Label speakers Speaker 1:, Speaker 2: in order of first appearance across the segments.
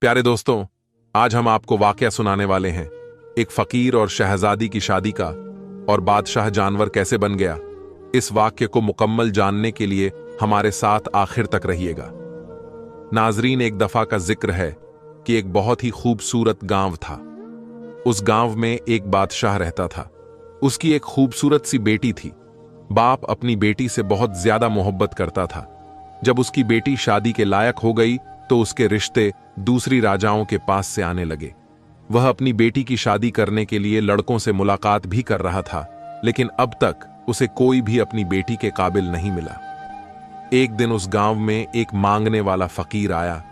Speaker 1: प्यारे दोस्तों, आज हम आपको वाकया सुनाने वाले हैं, एक फकीर और शहजादी की शादी का, और बादशाह जानवर कैसे बन गया। इस वाक्य को मुकम्मल जानने के लिए हमारे साथ आखिर तक रहिएगा। नाजरीन, एक दफा का जिक्र है कि एक बहुत ही खूबसूरत गांव था। उस गांव में एक बादशाह रहता था। उसकी एक खूबसूरत सी बेटी थी। बाप अपनी बेटी से बहुत ज्यादा मोहब्बत करता था। जब उसकी बेटी शादी के लायक हो गई तो उसके रिश्ते दूसरी राजाओं के पास से आने लगे। वह अपनी बेटी की शादी करने के लिए लड़कों से मुलाकात भी कर रहा था, लेकिन अब तक उसे कोई भी अपनी बेटी के काबिल नहीं मिला। एक दिन उस गांव में एक मांगने वाला फकीर आया,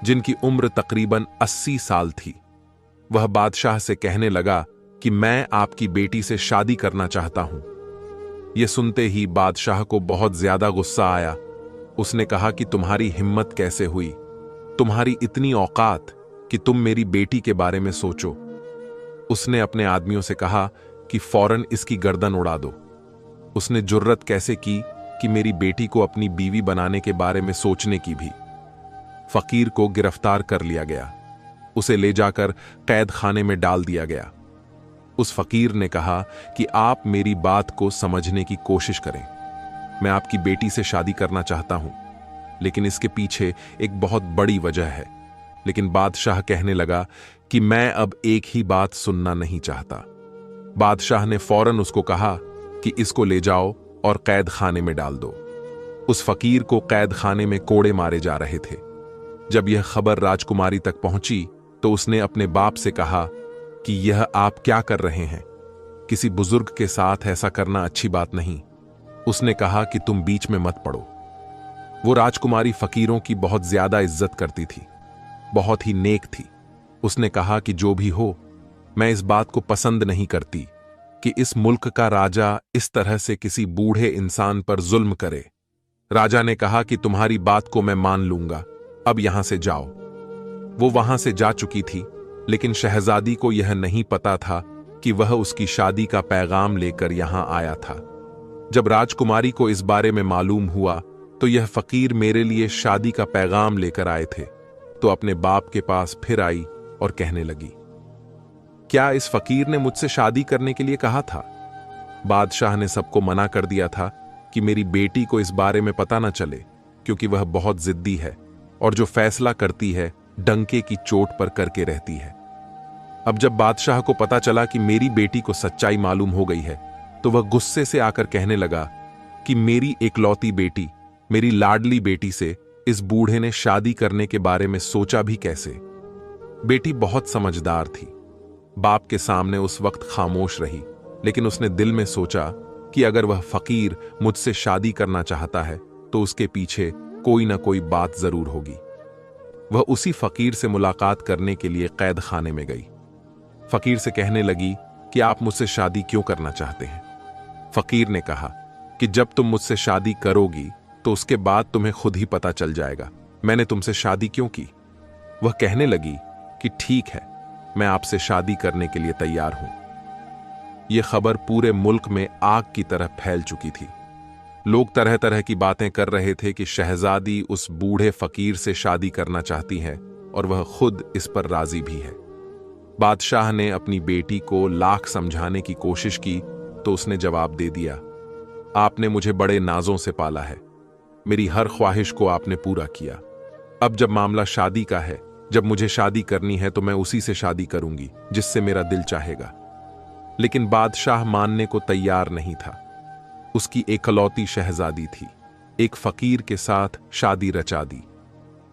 Speaker 1: जिनकी उम्र तकरीबन 80 साल थी। वह बादशाह से कहने लगा कि मैं आपकी बेटी से शादी करना चाहता हूं। यह सुनते ही बादशाह को बहुत ज्यादा गुस्सा आया। उसने कहा कि तुम्हारी हिम्मत कैसे हुई, तुम्हारी इतनी औकात कि तुम मेरी बेटी के बारे में सोचो। उसने अपने आदमियों से कहा कि फौरन इसकी गर्दन उड़ा दो। उसने जुर्रत कैसे की कि मेरी बेटी को अपनी बीवी बनाने के बारे में सोचने की भी। फकीर को गिरफ्तार कर लिया गया। उसे ले जाकर कैद खाने में डाल दिया गया। उस फकीर ने कहा कि आप मेरी बात को समझने की कोशिश करें। मैं आपकी बेटी से शादी करना चाहता हूं, लेकिन इसके पीछे एक बहुत बड़ी वजह है। लेकिन बादशाह कहने लगा कि मैं अब एक ही बात सुनना नहीं चाहता। बादशाह ने फौरन उसको कहा कि इसको ले जाओ और कैद खाने में डाल दो। उस फकीर को कैद खाने में कोड़े मारे जा रहे थे। जब यह खबर राजकुमारी तक पहुंची तो उसने अपने बाप से कहा कि यह आप क्या कर रहे हैं, किसी बुजुर्ग के साथ ऐसा करना अच्छी बात नहीं। उसने कहा कि तुम बीच में मत पड़ो। वो राजकुमारी फकीरों की बहुत ज्यादा इज्जत करती थी, बहुत ही नेक थी। उसने कहा कि जो भी हो, मैं इस बात को पसंद नहीं करती कि इस मुल्क का राजा इस तरह से किसी बूढ़े इंसान पर जुल्म करे। राजा ने कहा कि तुम्हारी बात को मैं मान लूंगा, अब यहां से जाओ। वो वहां से जा चुकी थी, लेकिन शहजादी को यह नहीं पता था कि वह उसकी शादी का पैगाम लेकर यहां आया था। जब राजकुमारी को इस बारे में मालूम हुआ तो यह फकीर मेरे लिए शादी का पैगाम लेकर आए थे, तो अपने बाप के पास फिर आई और कहने लगी, क्या इस फकीर ने मुझसे शादी करने के लिए कहा था? बादशाह ने सबको मना कर दिया था कि मेरी बेटी को इस बारे में पता न चले, क्योंकि वह बहुत जिद्दी है और जो फैसला करती है डंके की चोट पर करके रहती है। अब जब बादशाह को पता चला कि मेरी बेटी को सच्चाई मालूम हो गई है, तो वह गुस्से से आकर कहने लगा कि मेरी एकलौती बेटी, मेरी लाडली बेटी से इस बूढ़े ने शादी करने के बारे में सोचा भी कैसे? बेटी बहुत समझदार थी। बाप के सामने उस वक्त खामोश रही, लेकिन उसने दिल में सोचा कि अगर वह फकीर मुझसे शादी करना चाहता है तो उसके पीछे कोई ना कोई बात जरूर होगी। वह उसी फकीर से मुलाकात करने के लिए कैद खाने में गई। फकीर से कहने लगी कि आप मुझसे शादी क्यों करना चाहते हैं? फकीर ने कहा कि जब तुम मुझसे शादी करोगी तो उसके बाद तुम्हें खुद ही पता चल जाएगा मैंने तुमसे शादी क्यों की। वह कहने लगी कि ठीक है, मैं आपसे शादी करने के लिए तैयार हूं। यह खबर पूरे मुल्क में आग की तरह फैल चुकी थी। लोग तरह तरह की बातें कर रहे थे कि शहजादी उस बूढ़े फकीर से शादी करना चाहती है और वह खुद इस पर राजी भी है। बादशाह ने अपनी बेटी को लाख समझाने की कोशिश की तो उसने जवाब दे दिया, आपने मुझे बड़े नाजों से पाला है, मेरी हर ख्वाहिश को आपने पूरा किया। अब जब मामला शादी का है, जब मुझे शादी करनी है तो मैं उसी से शादी करूंगी जिससे मेरा दिल चाहेगा। लेकिन बादशाह मानने को तैयार नहीं था। उसकी एकलौती शहजादी थी, एक फकीर के साथ शादी रचा दी।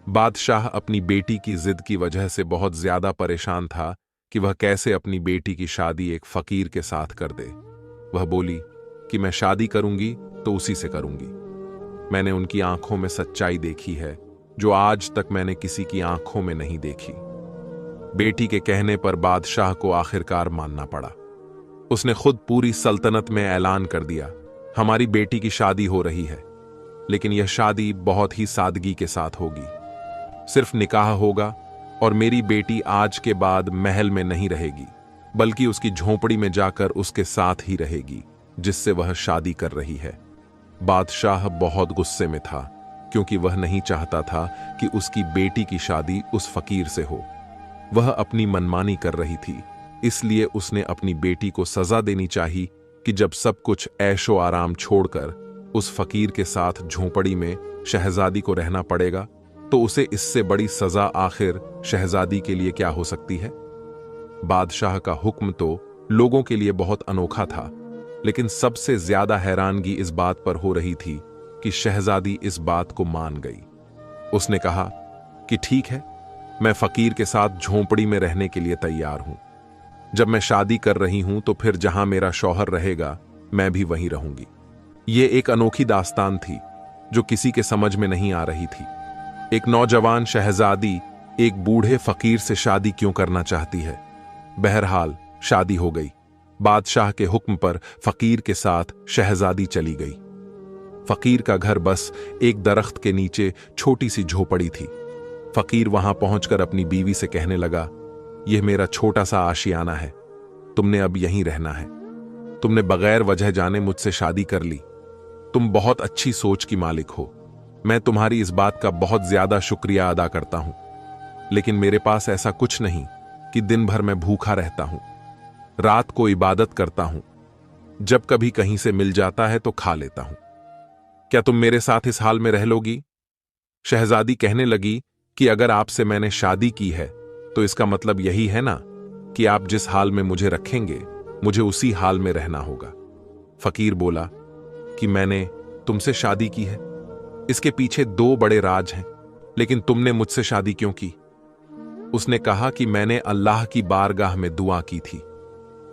Speaker 1: बादशाह अपनी बेटी की जिद की वजह से बहुत ज्यादा परेशान था कि वह कैसे अपनी बेटी की शादी एक फकीर के साथ कर दे। वह बोली कि मैं शादी करूंगी तो उसी से करूंगी। मैंने उनकी आंखों में सच्चाई देखी है जो आज तक मैंने किसी की आंखों में नहीं देखी। बेटी के कहने पर बादशाह को आखिरकार मानना पड़ा। उसने खुद पूरी सल्तनत में ऐलान कर दिया, हमारी बेटी की शादी हो रही है, लेकिन यह शादी बहुत ही सादगी के साथ होगी। सिर्फ निकाह होगा और मेरी बेटी आज के बाद महल में नहीं रहेगी, बल्कि उसकी झोंपड़ी में जाकर उसके साथ ही रहेगी जिससे वह शादी कर रही है। बादशाह बहुत गुस्से में था। क्योंकि वह नहीं चाहता था कि उसकी बेटी की शादी उस फकीर से हो। वह अपनी मनमानी कर रही थी, इसलिए उसने अपनी बेटी को सजा देनी चाहिए कि जब सब कुछ ऐशो आराम छोड़कर उस फकीर के साथ झोंपड़ी में शहजादी को रहना पड़ेगा, तो उसे इससे बड़ी सजा आखिर शहजादी के लिए क्या हो सकती है। बादशाह का हुक्म तो लोगों के लिए बहुत अनोखा था, लेकिन सबसे ज्यादा हैरानगी इस बात पर हो रही थी कि शहजादी इस बात को मान गई। उसने कहा कि ठीक है, मैं फकीर के साथ झोंपड़ी में रहने के लिए तैयार हूं। जब मैं शादी कर रही हूं तो फिर जहां मेरा शौहर रहेगा मैं भी वहीं रहूंगी। ये एक अनोखी दास्तान थी जो किसी के समझ में नहीं आ रही थी। एक नौजवान शहजादी एक बूढ़े फकीर से शादी क्यों करना चाहती है। बहरहाल शादी हो गई। बादशाह के हुक्म पर फकीर के साथ शहजादी चली गई। फकीर का घर बस एक दरख्त के नीचे छोटी सी झोपड़ी थी। फकीर वहां पहुंचकर अपनी बीवी से कहने लगा, यह मेरा छोटा सा आशियाना है, तुमने अब यहीं रहना है। तुमने बगैर वजह जाने मुझसे शादी कर ली। तुम बहुत अच्छी सोच की मालिक हो। मैं तुम्हारी इस बात का बहुत ज्यादा शुक्रिया अदा करता हूं, लेकिन मेरे पास ऐसा कुछ नहीं कि दिन भर मैं भूखा रहता हूं। रात को इबादत करता हूं, जब कभी कहीं से मिल जाता है तो खा लेता हूं। क्या तुम मेरे साथ इस हाल में रह लोगी? शहजादी कहने लगी कि अगर आपसे मैंने शादी की है तो इसका मतलब यही है ना कि आप जिस हाल में मुझे रखेंगे मुझे उसी हाल में रहना होगा। फकीर बोला कि मैंने तुमसे शादी की है, इसके पीछे दो बड़े राज हैं, लेकिन तुमने मुझसे शादी क्यों की? उसने कहा कि मैंने अल्लाह की बारगाह में दुआ की थी,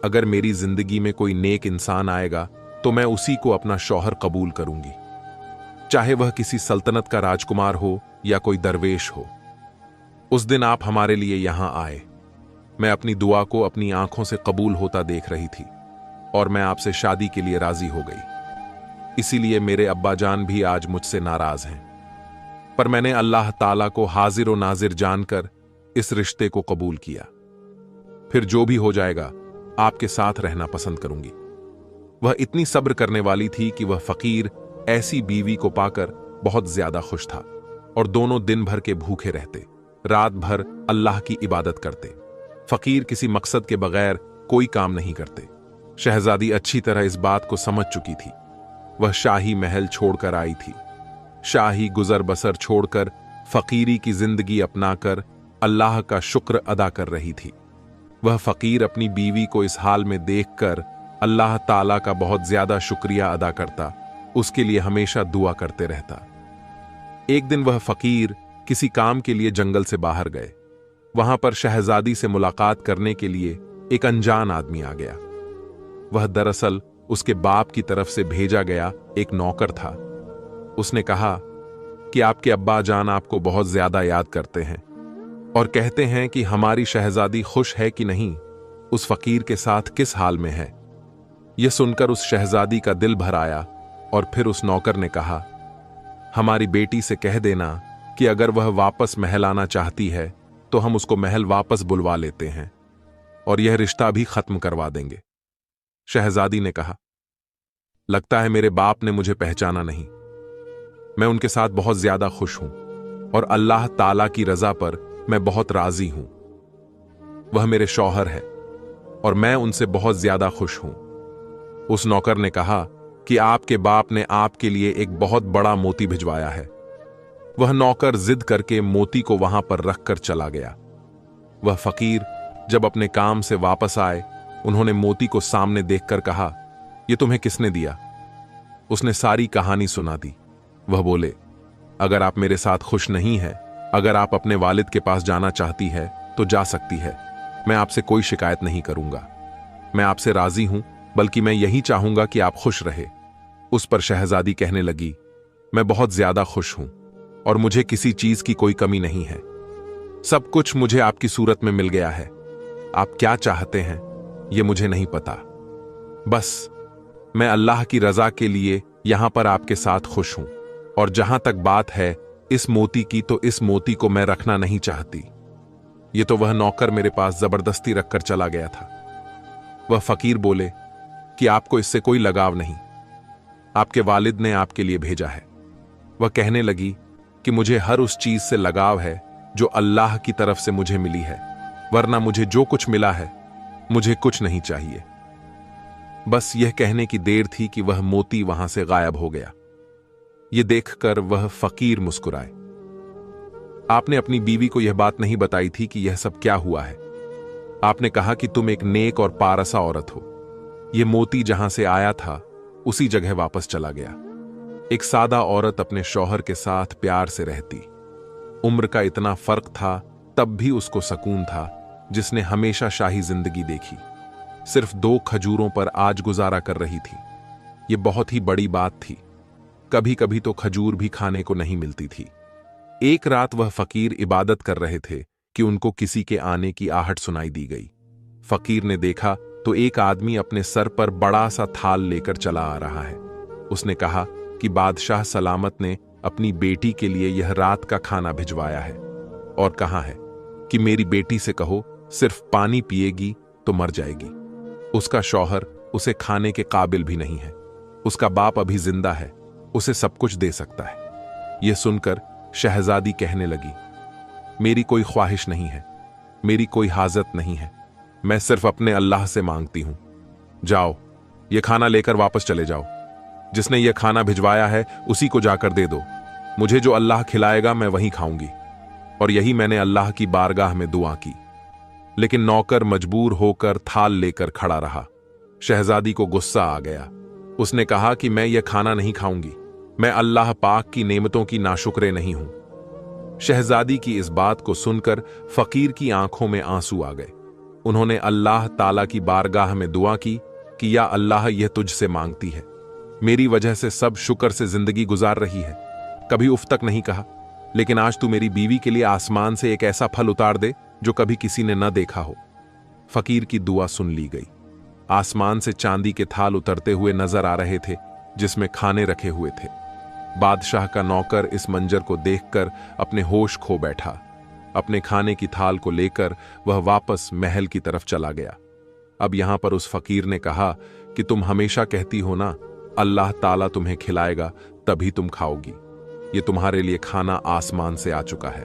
Speaker 1: अगर मेरी जिंदगी में कोई नेक इंसान आएगा तो मैं उसी को अपना शौहर कबूल करूंगी, चाहे वह किसी सल्तनत का राजकुमार हो या कोई दरवेश हो। उस दिन आप हमारे लिए यहां आए। मैं अपनी दुआ को अपनी आंखों से कबूल होता देख रही थी और मैं आपसे शादी के लिए राजी हो गई। इसीलिए मेरे अब्बाजान भी आज मुझसे नाराज हैं, पर मैंने अल्लाह ताला को हाजिर और नाजिर जानकर इस रिश्ते को कबूल किया। फिर जो भी हो जाएगा आपके साथ रहना पसंद करूंगी। वह इतनी सब्र करने वाली थी कि वह फकीर ऐसी बीवी को पाकर बहुत ज्यादा खुश था और दोनों दिन भर के भूखे रहते, रात भर अल्लाह की इबादत करते। फकीर किसी मकसद के बगैर कोई काम नहीं करते। शहजादी अच्छी तरह इस बात को समझ चुकी थी। वह शाही महल छोड़कर आई थी, शाही गुजर बसर छोड़कर फकीरी की जिंदगी अपनाकर अल्लाह का शुक्र अदा कर रही थी। वह फकीर अपनी बीवी को इस हाल में देखकर अल्लाह ताला का बहुत ज्यादा शुक्रिया अदा करता, उसके लिए हमेशा दुआ करते रहता। एक दिन वह फकीर किसी काम के लिए जंगल से बाहर गए। वहां पर शहजादी से मुलाकात करने के लिए एक अनजान आदमी आ गया। वह दरअसल उसके बाप की तरफ से भेजा गया एक नौकर था। उसने कहा कि आपके अब्बा जान आपको बहुत ज्यादा याद करते हैं और कहते हैं कि हमारी शहजादी खुश है कि नहीं, उस फकीर के साथ किस हाल में है। यह सुनकर उस शहजादी का दिल भर आया और फिर उस नौकर ने कहा, हमारी बेटी से कह देना कि अगर वह वापस महल आना चाहती है तो हम उसको महल वापस बुलवा लेते हैं और यह रिश्ता भी खत्म करवा देंगे। शहजादी ने कहा, लगता है मेरे बाप ने मुझे पहचाना नहीं। मैं उनके साथ बहुत ज्यादा खुश हूं और अल्लाह ताला की रजा पर मैं बहुत राजी हूं। वह मेरे शौहर है और मैं उनसे बहुत ज्यादा खुश हूं। उस नौकर ने कहा कि आपके बाप ने आपके लिए एक बहुत बड़ा मोती भिजवाया है। वह नौकर जिद करके मोती को वहां पर रखकर चला गया। वह फकीर जब अपने काम से वापस आए, उन्होंने मोती को सामने देखकर कहा, यह तुम्हें किसने दिया? उसने सारी कहानी सुना दी। वह बोले, अगर आप मेरे साथ खुश नहीं है, अगर आप अपने वालिद के पास जाना चाहती है तो जा सकती है। मैं आपसे कोई शिकायत नहीं करूंगा। मैं आपसे राजी हूं, बल्कि मैं यही चाहूंगा कि आप खुश रहे। उस पर शहजादी कहने लगी, मैं बहुत ज्यादा खुश हूं और मुझे किसी चीज की कोई कमी नहीं है। सब कुछ मुझे आपकी सूरत में मिल गया है। आप क्या चाहते हैं यह मुझे नहीं पता, बस मैं अल्लाह की रजा के लिए यहां पर आपके साथ खुश हूं। और जहां तक बात है इस मोती की, तो इस मोती को मैं रखना नहीं चाहती। ये तो वह नौकर मेरे पास जबरदस्ती रखकर चला गया था। वह फकीर बोले कि आपको इससे कोई लगाव नहीं, आपके वालिद ने आपके लिए भेजा है। वह कहने लगी कि मुझे हर उस चीज से लगाव है जो अल्लाह की तरफ से मुझे मिली है, वरना मुझे जो कुछ मिला है मुझे कुछ नहीं चाहिए। बस यह कहने की देर थी कि वह मोती वहां से गायब हो गया। यह देखकर वह फकीर मुस्कुराए। आपने अपनी बीवी को यह बात नहीं बताई थी कि यह सब क्या हुआ है। आपने कहा कि तुम एक नेक और पारसा औरत हो। यह मोती जहां से आया था उसी जगह वापस चला गया। एक सादा औरत अपने शौहर के साथ प्यार से रहती। उम्र का इतना फर्क था, तब भी उसको सुकून था, जिसने हमेशा शाही जिंदगी देखी। सिर्फ 2 खजूरों पर आज गुजारा कर रही थी। यह बहुत ही बड़ी बात थी। कभी कभी तो खजूर भी खाने को नहीं मिलती थी। एक रात वह फकीर इबादत कर रहे थे कि उनको किसी के आने की आहट सुनाई दी गई। फकीर ने देखा तो एक आदमी अपने सर पर बड़ा सा थाल लेकर चला आ रहा है। उसने कहा कि बादशाह सलामत ने अपनी बेटी के लिए यह रात का खाना भिजवाया है और कहा है कि मेरी बेटी से कहो सिर्फ पानी पिएगी तो मर जाएगी। उसका शौहर उसे खाने के काबिल भी नहीं है। उसका बाप अभी जिंदा है, उसे सब कुछ दे सकता है। यह सुनकर शहजादी कहने लगी, मेरी कोई ख्वाहिश नहीं है, मेरी कोई हाजत नहीं है, मैं सिर्फ अपने अल्लाह से मांगती हूं। जाओ, यह खाना लेकर वापस चले जाओ। जिसने यह खाना भिजवाया है उसी को जाकर दे दो। मुझे जो अल्लाह खिलाएगा मैं वही खाऊंगी। और यही मैंने अल्लाह की बारगाह में दुआ की। लेकिन नौकर मजबूर होकर थाल लेकर खड़ा रहा। शहजादी को गुस्सा आ गया। उसने कहा कि मैं यह खाना नहीं खाऊंगी, मैं अल्लाह पाक की नेमतों की नाशुक्रे नहीं हूं। शहजादी की इस बात को सुनकर फकीर की आंखों में आंसू आ गए। उन्होंने अल्लाह ताला की बारगाह में दुआ की कि या अल्लाह, यह तुझसे मांगती है, मेरी वजह से सब शुक्र से जिंदगी गुजार रही है, कभी उफ तक नहीं कहा, लेकिन आज तू मेरी बीवी के लिए आसमान से एक ऐसा फल उतार दे जो कभी किसी ने न देखा हो। फकीर की दुआ सुन ली गई। आसमान से चांदी के थाल उतरते हुए नजर आ रहे थे जिसमें खाने रखे हुए थे। बादशाह का नौकर इस मंजर को देखकर अपने होश खो बैठा। अपने खाने की थाल को लेकर वह वापस महल की तरफ चला गया। अब यहां पर उस फकीर ने कहा कि तुम हमेशा कहती हो ना, अल्लाह ताला तुम्हें खिलाएगा तभी तुम खाओगी। ये तुम्हारे लिए खाना आसमान से आ चुका है,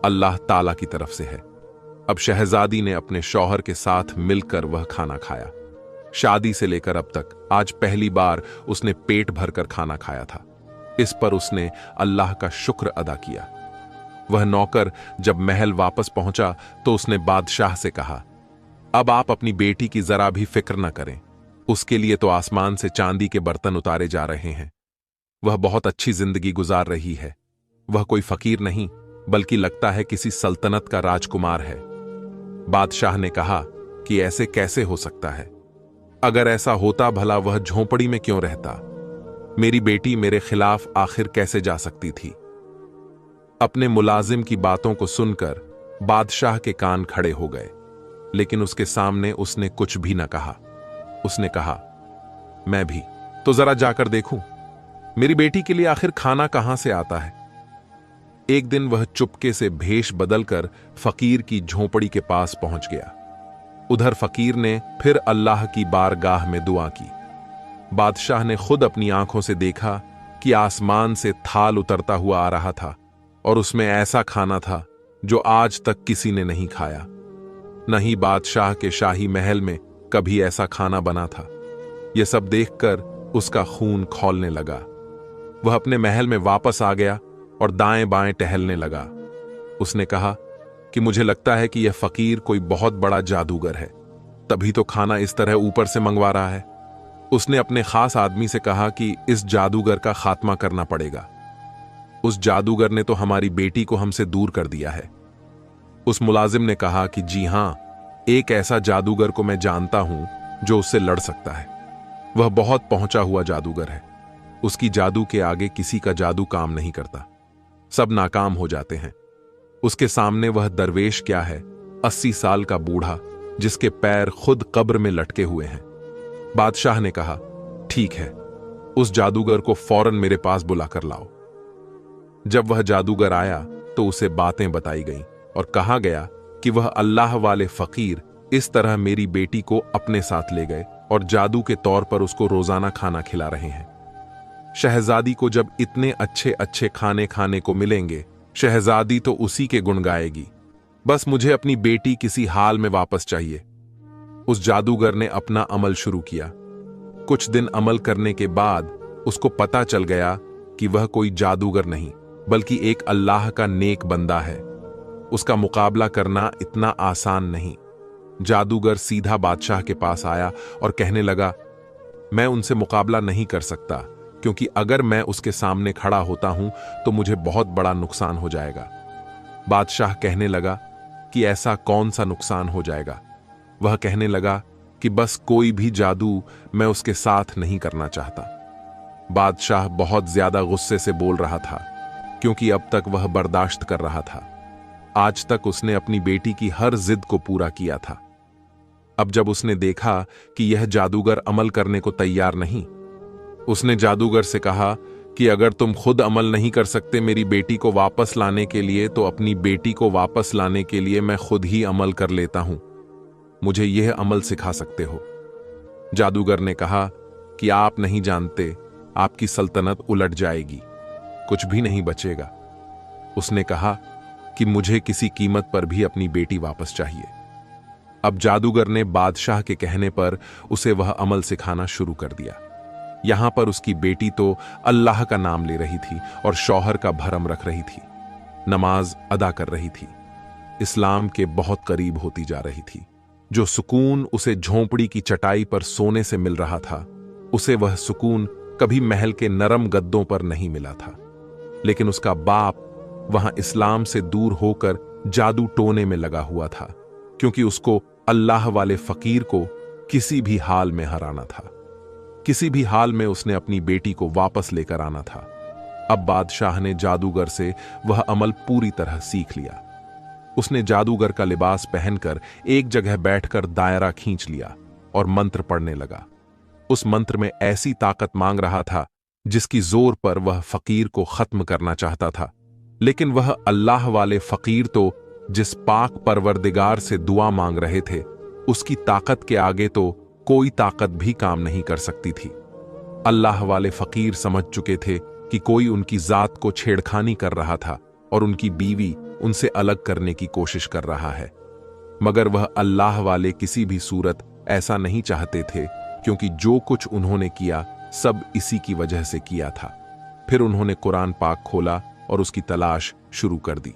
Speaker 1: अल्लाह ताला की तरफ से है। अब शहजादी ने अपने शौहर के साथ मिलकर वह खाना खाया। शादी से लेकर अब तक आज पहली बार उसने पेट भरकर खाना खाया था। इस पर उसने अल्लाह का शुक्र अदा किया। वह नौकर जब महल वापस पहुंचा तो उसने बादशाह से कहा, अब आप अपनी बेटी की जरा भी फिक्र न करें, उसके लिए तो आसमान से चांदी के बर्तन उतारे जा रहे हैं। वह बहुत अच्छी जिंदगी गुजार रही है। वह कोई फकीर नहीं बल्कि लगता है किसी सल्तनत का राजकुमार है। बादशाह ने कहा कि ऐसे कैसे हो सकता है? अगर ऐसा होता भला वह झोंपड़ी में क्यों रहता? मेरी बेटी मेरे खिलाफ आखिर कैसे जा सकती थी? अपने मुलाजिम की बातों को सुनकर बादशाह के कान खड़े हो गए, लेकिन उसके सामने उसने कुछ भी न कहा। उसने कहा, मैं भी तो जरा जाकर देखूं, मेरी बेटी के लिए आखिर खाना कहां से आता है। एक दिन वह चुपके से भेष बदलकर फकीर की झोंपड़ी के पास पहुंच गया। उधर फकीर ने फिर अल्लाह की बारगाह में दुआ की। बादशाह ने खुद अपनी आंखों से देखा कि आसमान से थाल उतरता हुआ आ रहा था और उसमें ऐसा खाना था जो आज तक किसी ने नहीं खाया। न ही बादशाह के शाही महल में कभी ऐसा खाना बना था। यह सब देखकर उसका खून खौलने लगा। वह अपने महल में वापस आ गया और दाएं बाएं टहलने लगा। उसने कहा कि मुझे लगता है कि यह फकीर कोई बहुत बड़ा जादूगर है, तभी तो खाना इस तरह ऊपर से मंगवा रहा है। उसने अपने खास आदमी से कहा कि इस जादूगर का खात्मा करना पड़ेगा। उस जादूगर ने तो हमारी बेटी को हमसे दूर कर दिया है। उस मुलाजिम ने कहा कि जी हां, एक ऐसा जादूगर को मैं जानता हूं जो उससे लड़ सकता है। वह बहुत पहुंचा हुआ जादूगर है। उसकी जादू के आगे किसी का जादू काम नहीं करता, सब नाकाम हो जाते हैं। उसके सामने वह दरवेश क्या है, 80 साल का बूढ़ा जिसके पैर खुद कब्र में लटके हुए हैं। बादशाह ने कहा, ठीक है, उस जादूगर को फौरन मेरे पास बुलाकर लाओ। जब वह जादूगर आया तो उसे बातें बताई गईं और कहा गया कि वह अल्लाह वाले फकीर इस तरह मेरी बेटी को अपने साथ ले गए और जादू के तौर पर उसको रोजाना खाना खिला रहे हैं। शहजादी को जब इतने अच्छे अच्छे खाने खाने को मिलेंगे, शहजादी तो उसी के गुण गाएगी। बस मुझे अपनी बेटी किसी हाल में वापस चाहिए। उस जादूगर ने अपना अमल शुरू किया। कुछ दिन अमल करने के बाद उसको पता चल गया कि वह कोई जादूगर नहीं, बल्कि एक अल्लाह का नेक बंदा है। उसका मुकाबला करना इतना आसान नहीं। जादूगर सीधा बादशाह के पास आया और कहने लगा, मैं उनसे मुकाबला नहीं कर सकता, क्योंकि अगर मैं उसके सामने खड़ा होता हूं तो मुझे बहुत बड़ा नुकसान हो जाएगा। बादशाह कहने लगा कि ऐसा कौन सा नुकसान हो जाएगा। वह कहने लगा कि बस कोई भी जादू मैं उसके साथ नहीं करना चाहता। बादशाह बहुत ज्यादा गुस्से से बोल रहा था, क्योंकि अब तक वह बर्दाश्त कर रहा था। आज तक उसने अपनी बेटी की हर जिद को पूरा किया था। अब जब उसने देखा कि यह जादूगर अमल करने को तैयार नहीं, उसने जादूगर से कहा कि अगर तुम खुद अमल नहीं कर सकते मेरी बेटी को वापस लाने के लिए, तो अपनी बेटी को वापस लाने के लिए मैं खुद ही अमल कर लेता हूं। मुझे यह अमल सिखा सकते हो। जादूगर ने कहा कि आप नहीं जानते, आपकी सल्तनत उलट जाएगी, कुछ भी नहीं बचेगा। उसने कहा कि मुझे किसी कीमत पर भी अपनी बेटी वापस चाहिए। अब जादूगर ने बादशाह के कहने पर उसे वह अमल सिखाना शुरू कर दिया। यहां पर उसकी बेटी तो अल्लाह का नाम ले रही थी और शौहर का भरम रख रही थी, नमाज अदा कर रही थी, इस्लाम के बहुत करीब होती जा रही थी। जो सुकून उसे झोंपड़ी की चटाई पर सोने से मिल रहा था, उसे वह सुकून कभी महल के नरम गद्दों पर नहीं मिला था। लेकिन उसका बाप वहां इस्लाम से दूर होकर जादू टोने में लगा हुआ था, क्योंकि उसको अल्लाह वाले फकीर को किसी भी हाल में हराना था। किसी भी हाल में उसने अपनी बेटी को वापस लेकर आना था। अब बादशाह ने जादूगर से वह अमल पूरी तरह सीख लिया। उसने जादूगर का लिबास पहनकर एक जगह बैठकर दायरा खींच लिया और मंत्र पढ़ने लगा। उस मंत्र में ऐसी ताकत मांग रहा था जिसकी जोर पर वह फकीर को खत्म करना चाहता था। लेकिन वह अल्लाह वाले फकीर तो जिस पाक परवरदिगार से दुआ मांग रहे थे, उसकी ताकत के आगे तो कोई ताकत भी काम नहीं कर सकती थी। अल्लाह वाले फकीर समझ चुके थे कि कोई उनकी जात को छेड़खानी कर रहा था और उनकी बीवी उनसे अलग करने की कोशिश कर रहा है। मगर वह अल्लाह वाले किसी भी सूरत ऐसा नहीं चाहते थे, क्योंकि जो कुछ उन्होंने किया सब इसी की वजह से किया था। फिर उन्होंने कुरान पाक खोला और उसकी तलाश शुरू कर दी।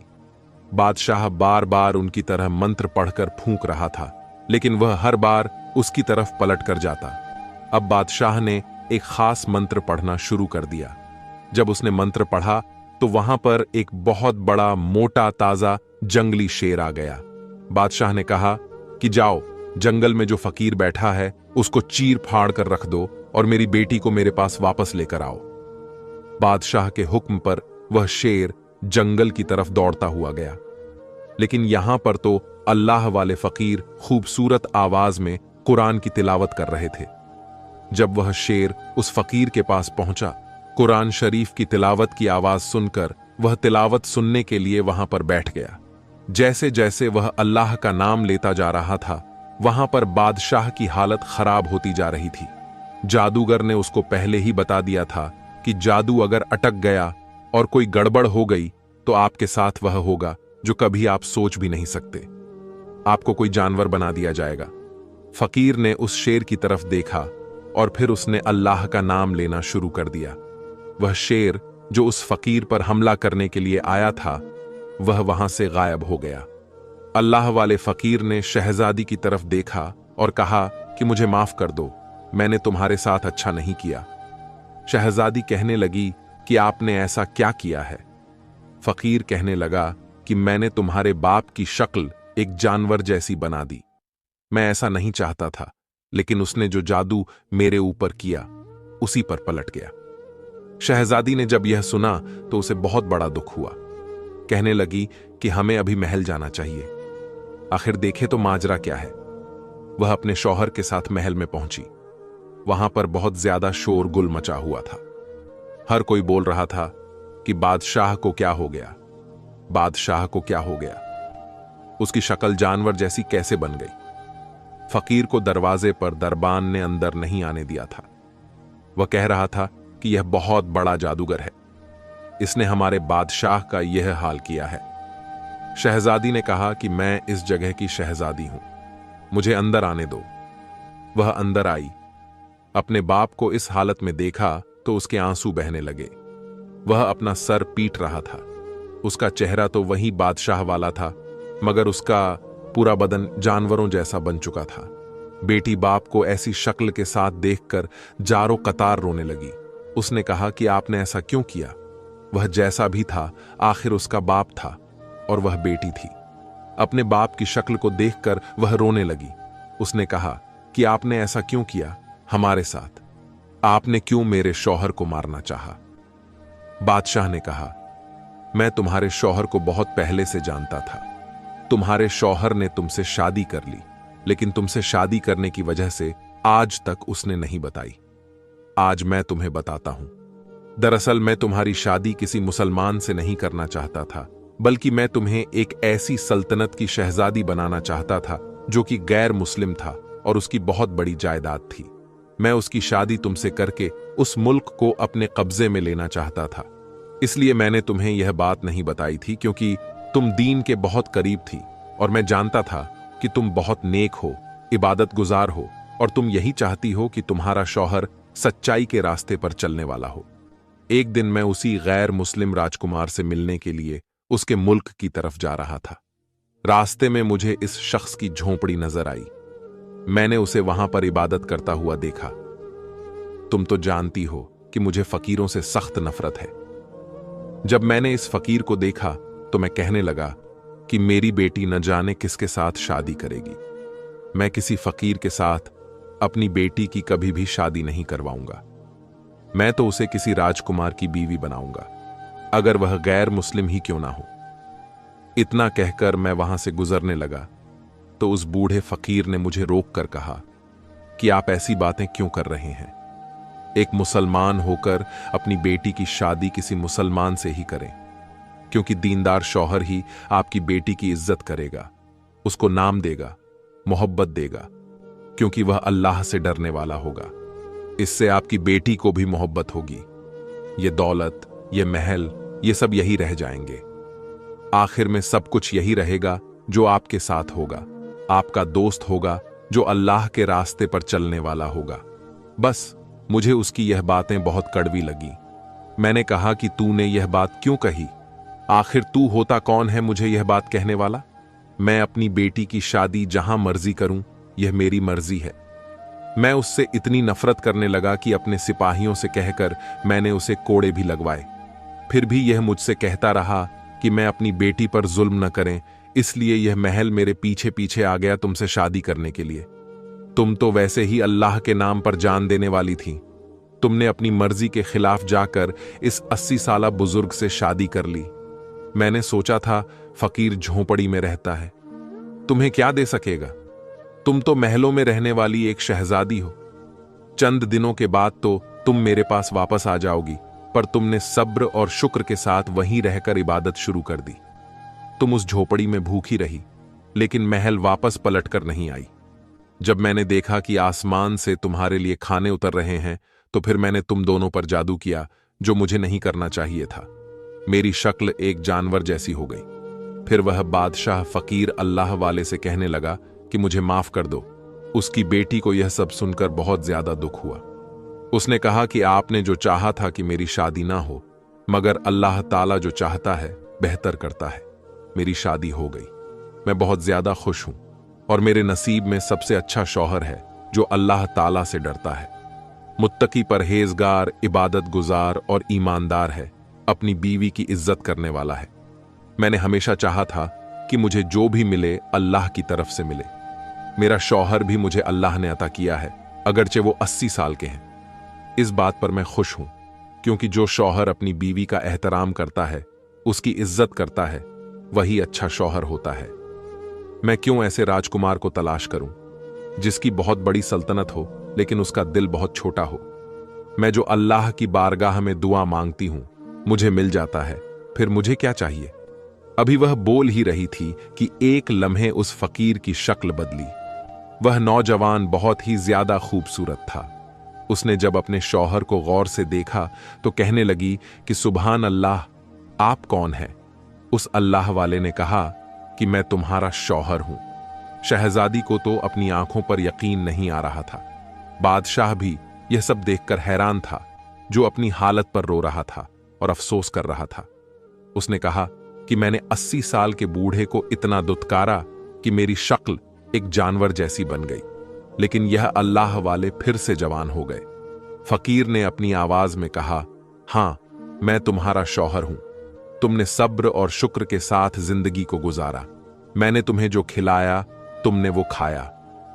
Speaker 1: बादशाह बार बार उनकी तरह मंत्र पढ़कर फूंक रहा था, लेकिन वह हर बार उसकी तरफ पलट कर जाता। अब बादशाह ने एक खास मंत्र पढ़ना शुरू कर दिया। जब उसने मंत्र पढ़ा तो वहां पर एक बहुत बड़ा मोटा ताजा जंगली शेर आ गया। बादशाह ने कहा कि जाओ, जंगल में जो फकीर बैठा है उसको चीर फाड़ कर रख दो और मेरी बेटी को मेरे पास वापस लेकर आओ। बादशाह के हुक्म पर वह शेर जंगल की तरफ दौड़ता हुआ गया। लेकिन यहां पर तो अल्लाह वाले फकीर खूबसूरत आवाज में कुरान की तिलावत कर रहे थे। जब वह शेर उस फकीर के पास पहुंचा, कुरान शरीफ की तिलावत की आवाज सुनकर वह तिलावत सुनने के लिए वहां पर बैठ गया। जैसे जैसे वह अल्लाह का नाम लेता जा रहा था, वहां पर बादशाह की हालत खराब होती जा रही थी। जादूगर ने उसको पहले ही बता दिया था कि जादू अगर अटक गया और कोई गड़बड़ हो गई तो आपके साथ वह होगा जो कभी आप सोच भी नहीं सकते। आपको कोई जानवर बना दिया जाएगा। फकीर ने उस शेर की तरफ देखा और फिर उसने अल्लाह का नाम लेना शुरू कर दिया। वह शेर जो उस फकीर पर हमला करने के लिए आया था, वह वहां से गायब हो गया। अल्लाह वाले फकीर ने शहजादी की तरफ देखा और कहा कि मुझे माफ कर दो, मैंने तुम्हारे साथ अच्छा नहीं किया। शहजादी कहने लगी कि आपने ऐसा क्या किया है? फकीर कहने लगा कि मैंने तुम्हारे बाप की शक्ल एक जानवर जैसी बना दी। मैं ऐसा नहीं चाहता था, लेकिन उसने जो जादू मेरे ऊपर किया उसी पर पलट गया। शहजादी ने जब यह सुना तो उसे बहुत बड़ा दुख हुआ। कहने लगी कि हमें अभी महल जाना चाहिए, आखिर देखे तो माजरा क्या है। वह अपने शौहर के साथ महल में पहुंची। वहां पर बहुत ज्यादा शोरगुल मचा हुआ था। हर कोई बोल रहा था कि बादशाह को क्या हो गया, बादशाह को क्या हो गया, उसकी शक्ल जानवर जैसी कैसे बन गई। फकीर को दरवाजे पर दरबान ने अंदर नहीं आने दिया था। वह कह रहा था कि यह बहुत बड़ा जादूगर है। इसने हमारे बादशाह का यह हाल किया है। शहजादी ने कहा कि मैं इस जगह की शहजादी हूं, मुझे अंदर आने दो। वह अंदर आई। अपने बाप को इस हालत में देखा तो उसके आंसू बहने लगे। वह अपना सर पीट रहा था। उसका चेहरा तो वही बादशाह वाला था, मगर उसका पूरा बदन जानवरों जैसा बन चुका था। बेटी बाप को ऐसी शक्ल के साथ देखकर जारो कतार रोने लगी। उसने कहा कि आपने ऐसा क्यों किया? वह जैसा भी था आखिर उसका बाप था और वह बेटी थी। अपने बाप की शक्ल को देखकर वह रोने लगी। उसने कहा कि आपने ऐसा क्यों किया हमारे साथ? आपने क्यों मेरे शौहर को मारना चाहा? बादशाह ने कहा, मैं तुम्हारे शौहर को बहुत पहले से जानता था। तुम्हारे शौहर ने तुमसे शादी कर ली, लेकिन तुमसे शादी करने की वजह से आज तक उसने नहीं बताई। आज मैं तुम्हें बताता हूं। दरअसल मैं तुम्हारी शादी किसी मुसलमान से नहीं करना चाहता था, बल्कि मैं तुम्हें एक ऐसी सल्तनत की शहजादी बनाना चाहता था जो कि गैर मुस्लिम था और उसकी बहुत बड़ी जायदाद थी। मैं उसकी शादी तुमसे करके उस मुल्क को अपने कब्जे में लेना चाहता था। इसलिए मैंने तुम्हें यह बात नहीं बताई थी, क्योंकि तुम दीन के बहुत करीब थी और मैं जानता था कि तुम बहुत नेक हो, इबादत गुजार हो और तुम यही चाहती हो कि तुम्हारा शौहर सच्चाई के रास्ते पर चलने वाला हो। एक दिन मैं उसी गैर मुस्लिम राजकुमार से मिलने के लिए उसके मुल्क की तरफ जा रहा था। रास्ते में मुझे इस शख्स की झोंपड़ी नजर आई। मैंने उसे वहां पर इबादत करता हुआ देखा। तुम तो जानती हो कि मुझे फकीरों से सख्त नफरत है। जब मैंने इस फकीर को देखा तो मैं कहने लगा कि मेरी बेटी न जाने किसके साथ शादी करेगी। मैं किसी फकीर के साथ अपनी बेटी की कभी भी शादी नहीं करवाऊंगा। मैं तो उसे किसी राजकुमार की बीवी बनाऊंगा, अगर वह गैर मुस्लिम ही क्यों ना हो। इतना कहकर मैं वहां से गुजरने लगा तो उस बूढ़े फकीर ने मुझे रोककर कहा कि आप ऐसी बातें क्यों कर रहे हैं? एक मुसलमान होकर अपनी बेटी की शादी किसी मुसलमान से ही करें, क्योंकि दीनदार शौहर ही आपकी बेटी की इज्जत करेगा, उसको नाम देगा, मोहब्बत देगा, क्योंकि वह अल्लाह से डरने वाला होगा। इससे आपकी बेटी को भी मोहब्बत होगी। ये दौलत, ये महल, ये सब यही रह जाएंगे। आखिर में सब कुछ यही रहेगा जो आपके साथ होगा। आपका दोस्त होगा जो अल्लाह के रास्ते पर चलने वाला होगा। बस मुझे उसकी यह बातें बहुत कड़वी लगी। मैंने कहा कि तूने यह बात क्यों कही? आखिर तू होता कौन है मुझे यह बात कहने वाला? मैं अपनी बेटी की शादी जहां मर्जी करूं, यह मेरी मर्जी है। मैं उससे इतनी नफरत करने लगा कि अपने सिपाहियों से कहकर मैंने उसे कोड़े भी लगवाए। फिर भी यह मुझसे कहता रहा कि मैं अपनी बेटी पर जुल्म न करें, इसलिए यह महल मेरे पीछे पीछे आ गया तुमसे शादी करने के लिए। तुम तो वैसे ही अल्लाह के नाम पर जान देने वाली थी। तुमने अपनी मर्जी के खिलाफ जाकर इस 80 साला बुजुर्ग से शादी कर ली। मैंने सोचा था फकीर झोंपड़ी में रहता है, तुम्हें क्या दे सकेगा? तुम तो महलों में रहने वाली एक शहजादी हो। चंद दिनों के बाद तो तुम मेरे पास वापस आ जाओगी, पर तुमने सब्र और शुक्र के साथ वहीं रहकर इबादत शुरू कर दी। तुम उस झोपड़ी में भूखी रही, लेकिन महल वापस पलटकर नहीं आई। जब मैंने देखा कि आसमान से तुम्हारे लिए खाने उतर रहे हैं, तो फिर मैंने तुम दोनों पर जादू किया, जो मुझे नहीं करना चाहिए था। मेरी शक्ल एक जानवर जैसी हो गई। फिर वह बादशाह फकीर अल्लाह वाले से कहने लगा कि मुझे माफ कर दो। उसकी बेटी को यह सब सुनकर बहुत ज्यादा दुख हुआ। उसने कहा कि आपने जो चाहा था कि मेरी शादी ना हो, मगर अल्लाह ताला जो चाहता है बेहतर करता है। मेरी शादी हो गई। मैं बहुत ज्यादा खुश हूं और मेरे नसीब में सबसे अच्छा शौहर है जो अल्लाह ताला से डरता है, मुत्तकी, परहेजगार, इबादत गुजार और ईमानदार है, अपनी बीवी की इज्जत करने वाला है। मैंने हमेशा चाहा था कि मुझे जो भी मिले अल्लाह की तरफ से मिले। मेरा शौहर भी मुझे अल्लाह ने अता किया है, अगरचे वो 80 साल के हैं। इस बात पर मैं खुश हूं, क्योंकि जो शौहर अपनी बीवी का एहतराम करता है, उसकी इज्जत करता है, वही अच्छा शौहर होता है। मैं क्यों ऐसे राजकुमार को तलाश करूं जिसकी बहुत बड़ी सल्तनत हो लेकिन उसका दिल बहुत छोटा हो? मैं जो अल्लाह की बारगाह में दुआ मांगती हूं मुझे मिल जाता है, फिर मुझे क्या चाहिए? अभी वह बोल ही रही थी कि एक लम्हे उस फकीर की शक्ल बदली। वह नौजवान बहुत ही ज्यादा खूबसूरत था। उसने जब अपने शौहर को गौर से देखा तो कहने लगी कि सुभान अल्लाह, आप कौन हैं? उस अल्लाह वाले ने कहा कि मैं तुम्हारा शौहर हूं। शहजादी को तो अपनी आंखों पर यकीन नहीं आ रहा था। बादशाह भी यह सब देखकर हैरान था, जो अपनी हालत पर रो रहा था और अफसोस कर रहा था। उसने कहा कि मैंने 80 साल के बूढ़े को इतना दुत्कारा कि मेरी शक्ल एक जानवर जैसी बन गई, लेकिन यह अल्लाह वाले फिर से जवान हो गए। फकीर ने अपनी आवाज में कहा, हां, मैं तुम्हारा शौहर हूं। तुमने सब्र और शुक्र के साथ जिंदगी को गुजारा। मैंने तुम्हें जो खिलाया तुमने वो खाया,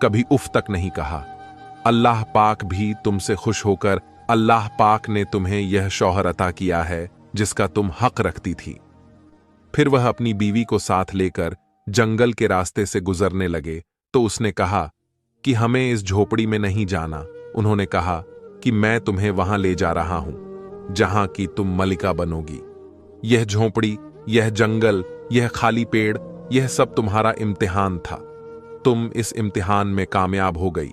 Speaker 1: कभी उफ तक नहीं कहा। अल्लाह पाक भी तुमसे खुश होकर अल्लाह पाक ने तुम्हें यह शौहर अता किया है जिसका तुम हक रखती थी। फिर वह अपनी बीवी को साथ लेकर जंगल के रास्ते से गुजरने लगे तो उसने कहा कि हमें इस झोपड़ी में नहीं जाना। उन्होंने कहा कि मैं तुम्हें वहां ले जा रहा हूं जहां की तुम मलिका बनोगी। यह झोपड़ी, यह जंगल, यह खाली पेड़, यह सब तुम्हारा इम्तिहान था। तुम इस इम्तिहान में कामयाब हो गई।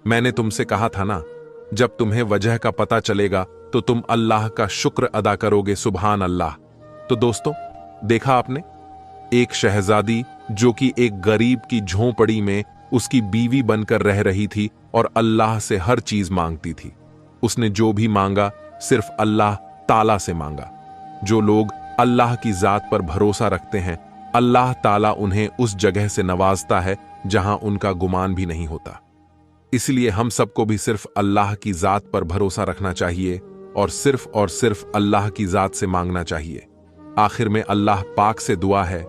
Speaker 1: मैंने तुमसे कहा था ना, जब तुम्हें वजह का पता चलेगा तो तुम अल्लाह का शुक्र अदा करोगे। सुभान अल्लाह। तो दोस्तों, देखा आपने, एक शहजादी जो कि एक गरीब की झोंपड़ी में उसकी बीवी बनकर रह रही थी और अल्लाह से हर चीज मांगती थी। उसने जो भी मांगा सिर्फ अल्लाह ताला से मांगा। जो लोग अल्लाह की जात पर भरोसा रखते हैं, अल्लाह ताला उन्हें उस जगह से नवाजता है जहां उनका गुमान भी नहीं होता। इसलिए हम सबको भी सिर्फ अल्लाह की जात पर भरोसा रखना चाहिए और सिर्फ अल्लाह की जात से मांगना चाहिए। आखिर में अल्लाह पाक से दुआ है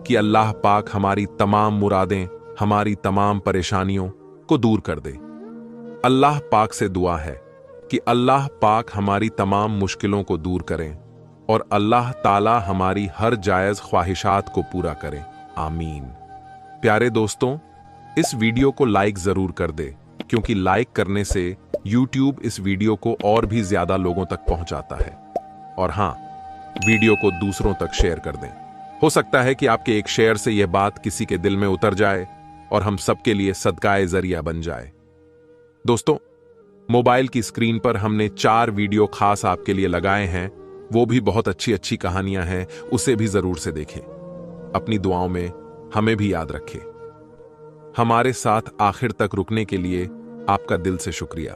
Speaker 1: कि अल्लाह पाक हमारी तमाम मुरादें, हमारी तमाम परेशानियों को दूर कर दे। अल्लाह पाक से दुआ है कि अल्लाह पाक हमारी तमाम मुश्किलों को दूर करें और अल्लाह ताला हमारी हर जायज ख्वाहिशात को पूरा करें। आमीन। प्यारे दोस्तों, इस वीडियो को लाइक जरूर कर दे, क्योंकि लाइक करने से YouTube इस वीडियो को और भी ज्यादा लोगों तक पहुंचाता है। और हां, वीडियो को दूसरों तक शेयर कर दें। हो सकता है कि आपके एक शेयर से यह बात किसी के दिल में उतर जाए और हम सबके लिए सदकाए जरिया बन जाए। दोस्तों, मोबाइल की स्क्रीन पर हमने 4 वीडियो खास आपके लिए लगाए हैं। वो भी बहुत अच्छी अच्छी कहानियां हैं, उसे भी जरूर से देखें। अपनी दुआओं में हमें भी याद रखें। हमारे साथ आखिर तक रुकने के लिए आपका दिल से शुक्रिया।